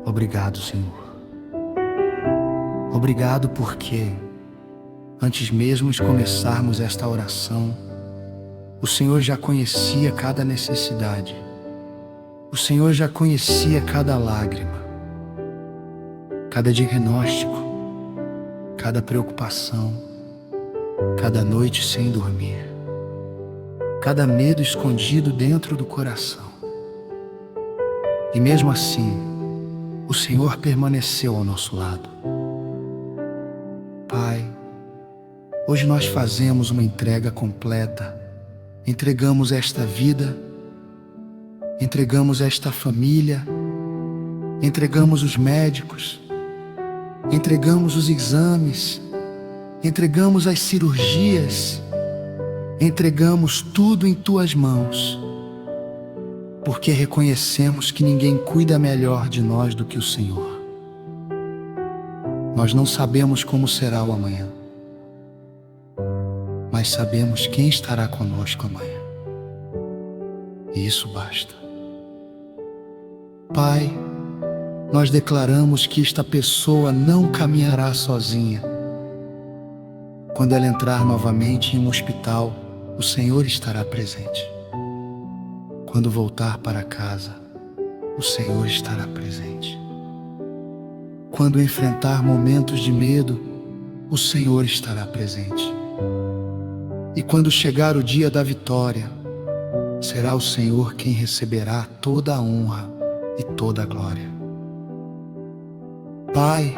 Obrigado, Senhor. Obrigado porque, antes mesmo de começarmos esta oração, o Senhor já conhecia cada necessidade. O Senhor já conhecia cada lágrima, cada diagnóstico, cada preocupação, cada noite sem dormir, cada medo escondido dentro do coração. E mesmo assim, o Senhor permaneceu ao nosso lado. Pai, hoje nós fazemos uma entrega completa. Entregamos esta vida, entregamos esta família, entregamos os médicos, entregamos os exames, entregamos as cirurgias, entregamos tudo em Tuas mãos, porque reconhecemos que ninguém cuida melhor de nós do que o Senhor. Nós não sabemos como será o amanhã, mas sabemos quem estará conosco amanhã. E isso basta. Pai, nós declaramos que esta pessoa não caminhará sozinha. Quando ela entrar novamente em um hospital, o Senhor estará presente. Quando voltar para casa, o Senhor estará presente. Quando enfrentar momentos de medo, o Senhor estará presente. E quando chegar o dia da vitória, será o Senhor quem receberá toda a honra e toda a glória. Pai,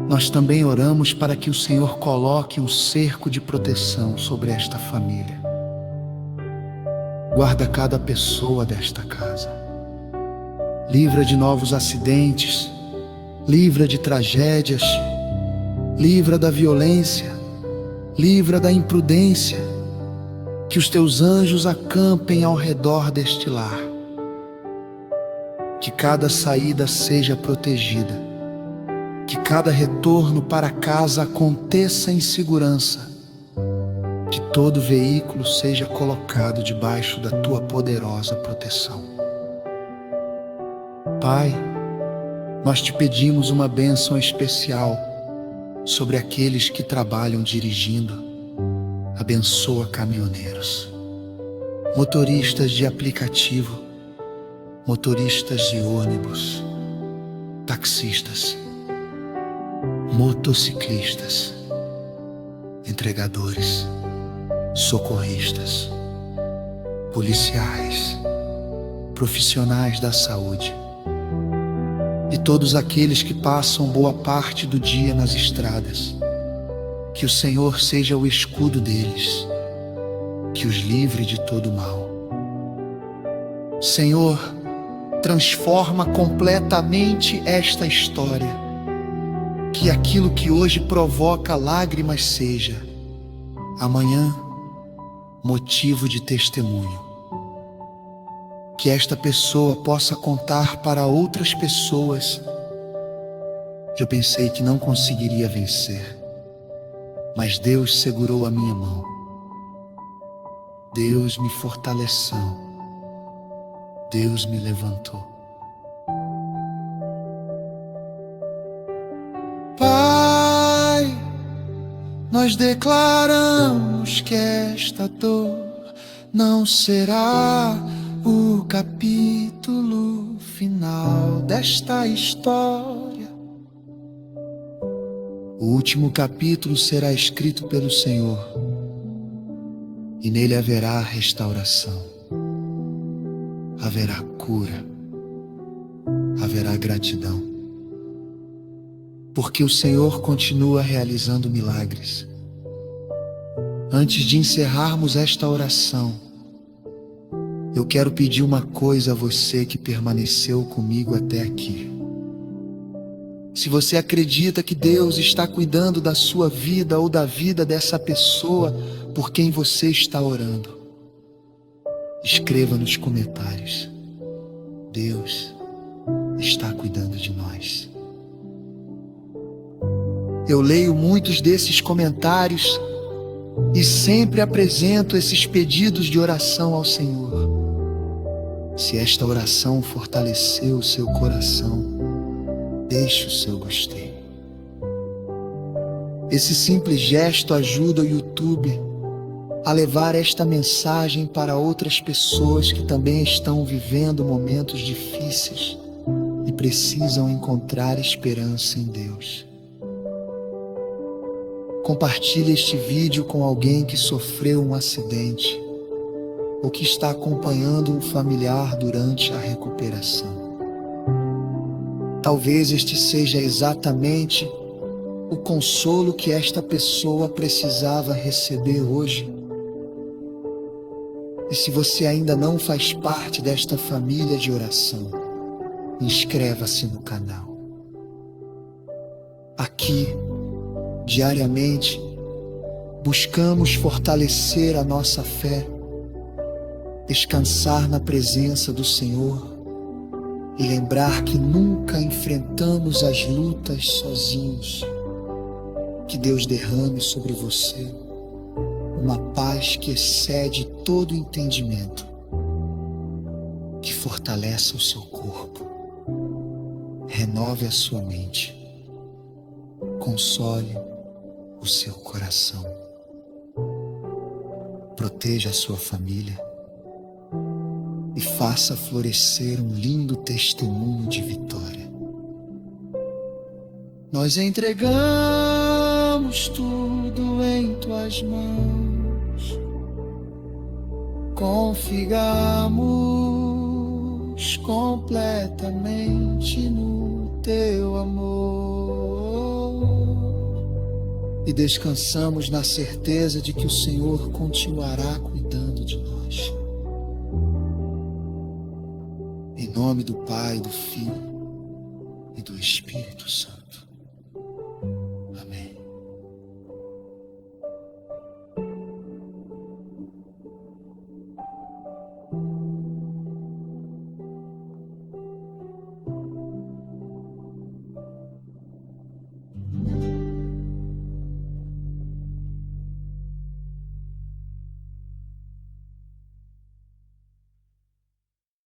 nós também oramos para que o Senhor coloque um cerco de proteção sobre esta família. Guarda cada pessoa desta casa. Livra de novos acidentes, livra de tragédias, livra da violência, livra da imprudência. Que os Teus anjos acampem ao redor deste lar. Que cada saída seja protegida. Que cada retorno para casa aconteça em segurança. Que todo veículo seja colocado debaixo da Tua poderosa proteção. Pai, nós Te pedimos uma bênção especial sobre aqueles que trabalham dirigindo. Abençoa caminhoneiros, motoristas de aplicativo, motoristas de ônibus, taxistas, motociclistas, entregadores, socorristas, policiais, profissionais da saúde e todos aqueles que passam boa parte do dia nas estradas. Que o Senhor seja o escudo deles, que os livre de todo mal. Senhor, transforma completamente esta história. Que aquilo que hoje provoca lágrimas seja, amanhã, motivo de testemunho. Que esta pessoa possa contar para outras pessoas. Eu pensei que não conseguiria vencer, mas Deus segurou a minha mão. Deus me fortaleceu. Deus me levantou. Pai, nós declaramos que esta dor não será o capítulo final desta história. O último capítulo será escrito pelo Senhor, e nele haverá restauração, haverá cura, haverá gratidão. Porque o Senhor continua realizando milagres, Antes de encerrarmos esta oração, eu quero pedir uma coisa a você que permaneceu comigo até aqui. Se você acredita que Deus está cuidando da sua vida ou da vida dessa pessoa por quem você está orando, escreva nos comentários: Deus está cuidando de nós. Eu leio muitos desses comentários e sempre apresento esses pedidos de oração ao Senhor. Se esta oração fortaleceu o seu coração, deixe o seu gostei. Esse simples gesto ajuda o YouTube a levar esta mensagem para outras pessoas que também estão vivendo momentos difíceis e precisam encontrar esperança em Deus. Compartilhe este vídeo com alguém que sofreu um acidente ou que está acompanhando um familiar durante a recuperação. Talvez este seja exatamente o consolo que esta pessoa precisava receber hoje. E se você ainda não faz parte desta família de oração, inscreva-se no canal. Aqui, diariamente, buscamos fortalecer a nossa fé, descansar na presença do Senhor e lembrar que nunca enfrentamos as lutas sozinhos. Que Deus derrame sobre você uma paz que excede todo entendimento, que fortaleça o seu corpo, renove a sua mente, console o seu coração, proteja a sua família e faça florescer um lindo testemunho de vitória. Nós entregamos tudo em tuas mãos, confiamos completamente no teu amor e descansamos na certeza de que o Senhor continuará cuidando de nós. Em nome do Pai, do Filho e do Espírito Santo.